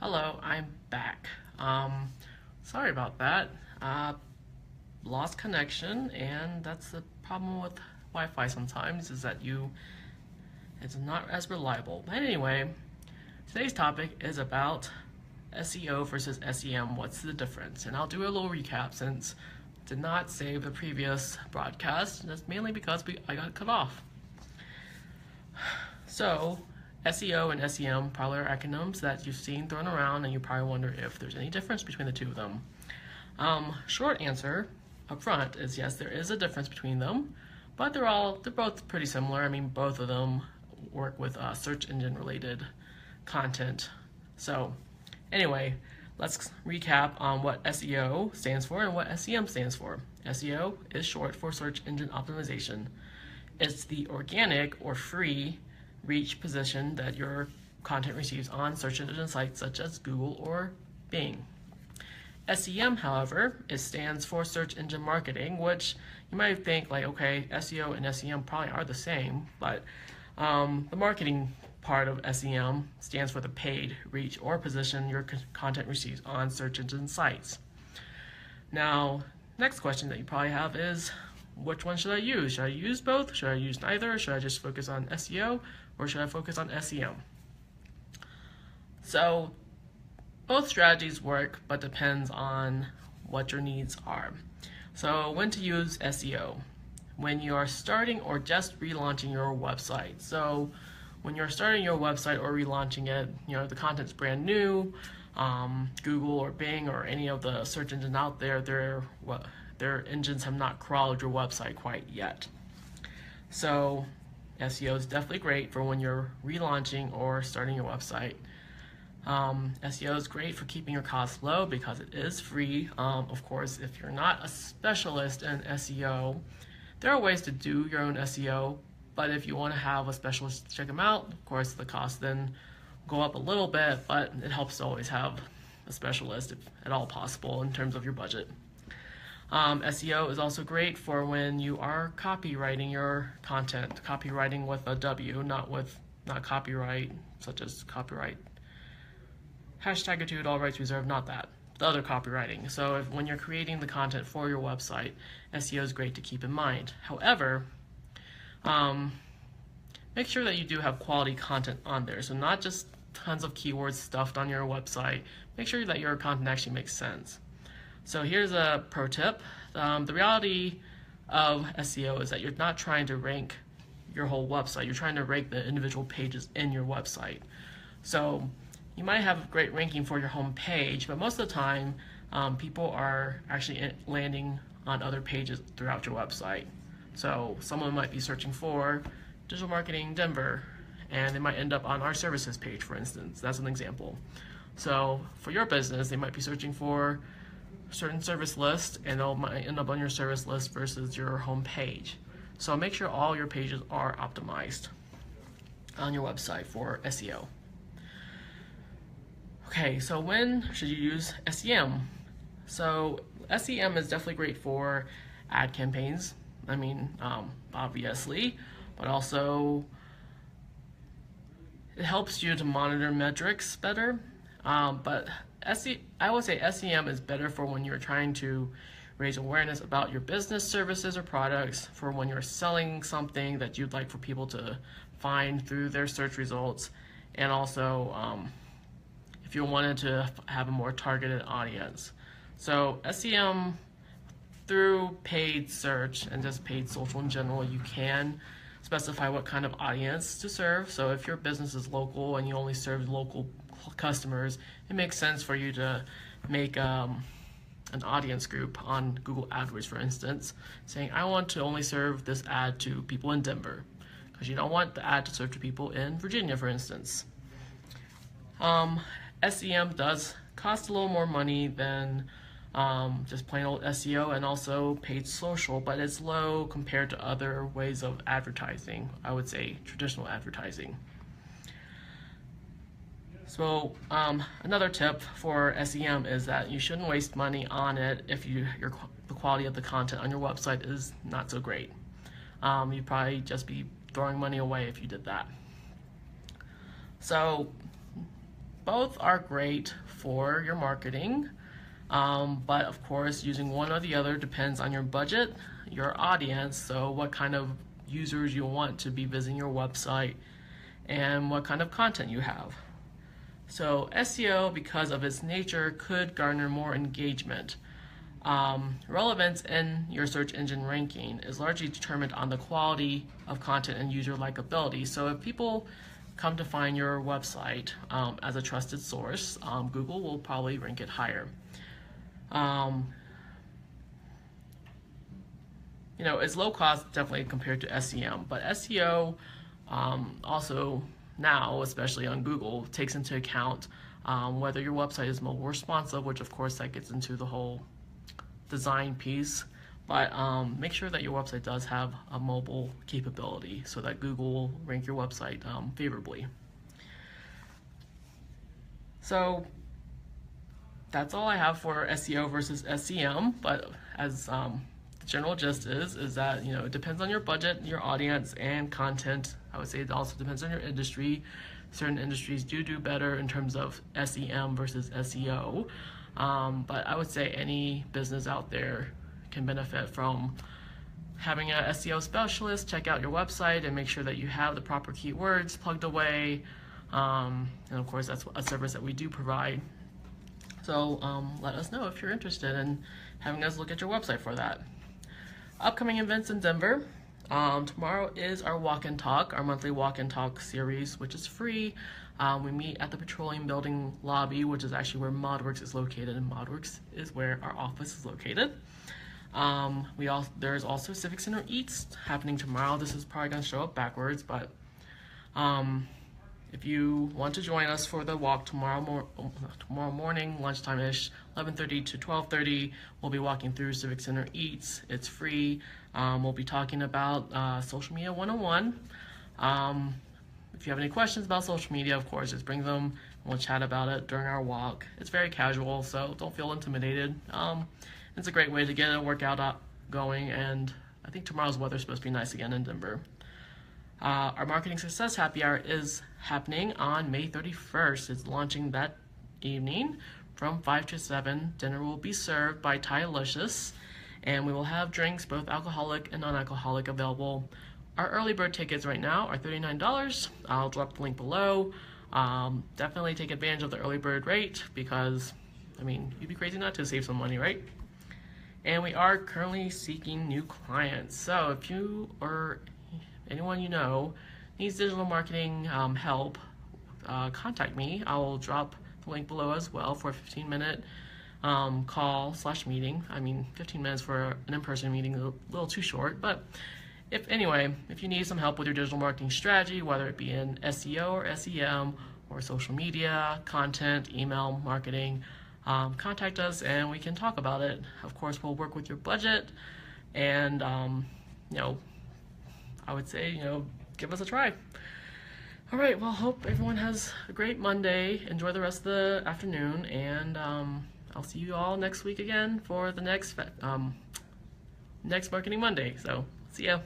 Hello, I'm back. Sorry about that. Lost connection, and that's the problem with Wi-Fi sometimes, is that it's not as reliable. But anyway, today's topic is about SEO versus SEM. What's the difference? And I'll do a little recap since I did not save the previous broadcast. And that's mainly because I got cut off. So, SEO and SEM probably are acronyms that you've seen thrown around, and you probably wonder if there's any difference between the two of them. Short answer up front is yes, there is a difference between them, but they're both pretty similar. I mean, both of them work with search engine related content. So, anyway, let's recap on what SEO stands for and what SEM stands for. SEO is short for search engine optimization. It's the organic or free reach position that your content receives on search engine sites such as Google or Bing. SEM, however, it stands for search engine marketing, which you might think like, okay, SEO and SEM probably are the same, but the marketing part of SEM stands for the paid reach or position your content receives on search engine sites. Now, next question that you probably have is, which one should I use? Should I use both? Should I use neither? Should I just focus on SEO or should I focus on SEM? So both strategies work, but depends on what your needs are. So when to use SEO? When you are starting or just relaunching your website. So when you're starting your website or relaunching it, the content's brand new, Google or Bing or any of the search engines out there, their engines have not crawled your website quite yet. So SEO is definitely great for when you're relaunching or starting your website. SEO is great for keeping your costs low because it is free. Of course, if you're not a specialist in SEO, there are ways to do your own SEO, but if you want to have a specialist check them out, of course, the costs then go up a little bit, but it helps to always have a specialist if at all possible in terms of your budget. SEO is also great for when you are copywriting your content. Copywriting with a W, not copyright, such as copyright #attitude, all rights reserved, not that. The other copywriting. So when you're creating the content for your website, SEO is great to keep in mind. However, make sure that you do have quality content on there. So not just tons of keywords stuffed on your website. Make sure that your content actually makes sense. So here's a pro tip. The reality of SEO is that you're not trying to rank your whole website. You're trying to rank the individual pages in your website. So you might have great ranking for your home page, but most of the time, people are actually landing on other pages throughout your website. So someone might be searching for digital marketing Denver, and they might end up on our services page, for instance. That's an example. So for your business, they might be searching for certain service list, and they'll might end up on your service list versus your home page. So make sure all your pages are optimized on your website for SEO. Okay, so when should you use SEM? So SEM is definitely great for ad campaigns. I mean, obviously, but also it helps you to monitor metrics better. But I would say SEM is better for when you're trying to raise awareness about your business, services, or products, for when you're selling something that you'd like for people to find through their search results, and also if you wanted to have a more targeted audience. So SEM, through paid search and just paid social in general, you can specify what kind of audience to serve. So if your business is local and you only serve local customers, it makes sense for you to make an audience group on Google AdWords, for instance, saying I want to only serve this ad to people in Denver, because you don't want the ad to serve to people in Virginia, for instance. SEM does cost a little more money than just plain old SEO and also paid social, but it's low compared to other ways of advertising, I would say traditional advertising. So another tip for SEM is that you shouldn't waste money on it if the quality of the content on your website is not so great. You'd probably just be throwing money away if you did that. So Both are great for your marketing, but of course using one or the other depends on your budget, your audience, so what kind of users you want to be visiting your website, and what kind of content you have. So SEO, because of its nature, could garner more engagement. Relevance in your search engine ranking is largely determined on the quality of content and user likability. So if people come to find your website as a trusted source, Google will probably rank it higher. It's low cost definitely compared to SEM, but SEO also now, especially on Google, takes into account whether your website is mobile responsive, which of course that gets into the whole design piece, but make sure that your website does have a mobile capability so that Google will rank your website favorably. So that's all I have for SEO versus SEM, but as the general gist is that it depends on your budget, your audience, and content. I would say it also depends on your industry. Certain industries do better in terms of SEM versus SEO. But I would say any business out there can benefit from having an SEO specialist check out your website and make sure that you have the proper keywords plugged away. And of course, that's a service that we do provide. So let us know if you're interested in having us look at your website for that. Upcoming events in Denver. Tomorrow is our Walk and Talk, our monthly Walk and Talk series, which is free. We meet at the Petroleum Building lobby, which is actually where ModWorks is located, and ModWorks is where our office is located. There's also Civic Center Eats happening tomorrow. This is probably going to show up backwards, but if you want to join us for the walk tomorrow morning, lunchtime-ish, 11:30 to 12:30, we'll be walking through Civic Center Eats. It's free. We'll be talking about social media 101. If you have any questions about social media, of course, just bring them and we'll chat about it during our walk. It's very casual, so don't feel intimidated. It's a great way to get a workout going, and I think tomorrow's weather is supposed to be nice again in Denver. Our Marketing Success Happy Hour is happening on May 31st. It's launching that evening from 5 to 7. Dinner will be served by Thai-licious, and we will have drinks, both alcoholic and non-alcoholic, available. Our early bird tickets right now are $39. I'll drop the link below. Definitely take advantage of the early bird rate because, you'd be crazy not to save some money, right? And we are currently seeking new clients. So if you or anyone you know needs digital marketing help, contact me. I will drop the link below as well for a 15-minute call/meeting. 15 minutes for an in-person meeting is a little too short, but if you need some help with your digital marketing strategy, whether it be in SEO or SEM or social media, content, email marketing, contact us and we can talk about it. Of course, we'll work with your budget, and I would say, give us a try. All right, well, hope everyone has a great Monday. Enjoy the rest of the afternoon, and I'll see you all next week again for the next Marketing Monday. So, see ya.